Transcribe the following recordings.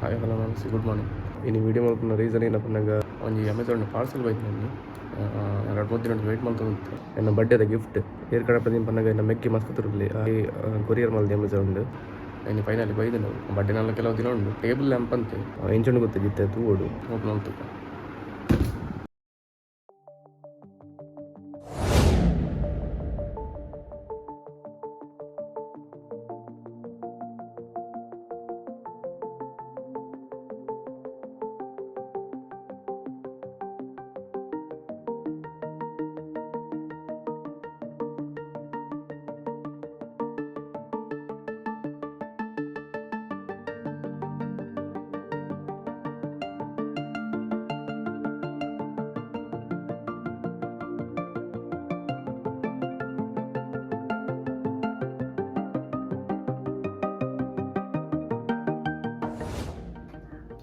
Hi hello ನಮಸ್ತೆ good morning. ಇನ್ನು video ಮಾಡ್ಕೊಂಡ ರೀಸನ್ ಏನಪ್ಪ ನಂಗೆ ಒಂದು ಅಮೆಝಾನ್ ಪಾರ್ಸಲ್ ಬೈತು ನನಗೆ 2-3 ದಿನ ವೆಯ್ಟ್ ಮಾಡ್ತಾ ನನ್ನ ಬರ್ಡೇದ ಗಿಫ್ಟ್ ಏರ್ ಕಡೆ ಪ್ರತಿ ಪನ್ನಾಗ ಇನ್ನು ಮೆಕ್ಕಿ ಮಸ್ತ್ ತಿರುಗಲಿ ಕೊರಿಯರ್ ಮಾಡಿದೆ ಅಮೆಝಾನ್ ಇನ್ನು ಫೈನಲಿ ಬೈದು ನಾವು ಬರ್ಡೇನೆಲ್ಲ ಕೆಲವು ದಿನ ಉಂಟು ಟೇಬಲ್ ಲ್ಯಾಂಪ್ ಅಂತೆ ಎಂಚುಂಡು ಗೊತ್ತಾಗಿತ್ತೆ ತೂಡು ಓಪನ್ ಅಂತ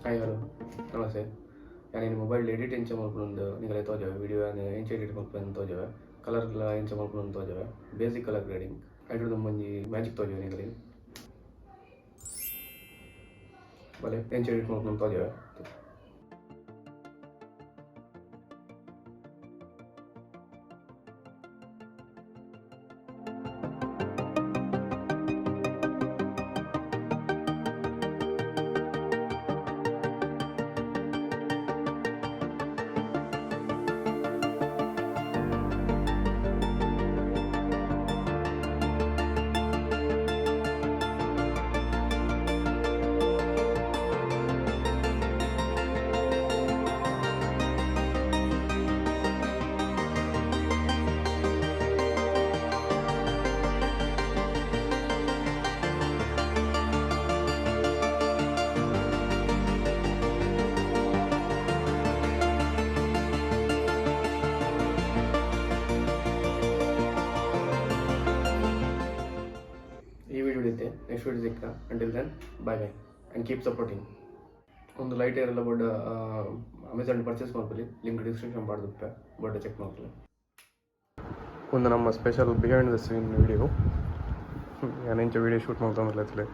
ಹಾಯ್ ಹಲೋ ನಮಸ್ತೆ. ನಾನು ಮೊಬೈಲ್ ಎಡಿಟ್ ಎಂಚ ಮಾಡ್ಕೊಂಡು ನಿಗಲೇ ತೋಜವೆ ವಿಡಿಯೋ ಎಂಚ ಎಡಿಟ್ ಮಾಡ್ಕೊಂಡು ತೋಜವೆ ಕಲರ್ ಎಂಚ ಮಾಡ್ಕೊಂಡು ತೋಜವೆ ಬೇಸಿಕ್ ಕಲರ್ ಗ್ರೇಡಿಂಗ್ ಐಟು ಮಂಜಿ ಮ್ಯಾಜಿಕ್ ತೋಜವೆ ನಿಗಲಿ ಬಲೆ ಎಂಚ ಎಡಿಟ್ ಮಾಡ್ಕೊಂಡು ತೋಜವೆ. ಈ ವಿಡಿಯೋ ಹಿಡಿಯುತ್ತೆ ನೆಕ್ಸ್ಟ್ ವಿಡಿಯೋ ಸಿಕ್ಕ until then bye bye and keep supporting. ಒಂದು ಲೈಟ್ ಏರೆಲ್ಲ ಬೋರ್ಡ್ ಅಮೆಝಾನ್ ಪರ್ಚೇಸ್ ಮಾಡ್ಕೊಳ್ಳಿ, ಲಿಂಕ್ ಡಿಸ್ಕ್ರಿಪ್ಷನ್ ಮಾಡ್ದುಪ್ಪೆ ಬೋರ್ಡ್ ಚೆಕ್ ಮಾಡ್ಕೊಳ್ಳಿ. ಒಂದು ನಮ್ಮ special behind the scene video ನಾನು ಇಂಚ ವಿಡಿಯೋ ಶೂಟ್ ಮಾಡ್ತಾ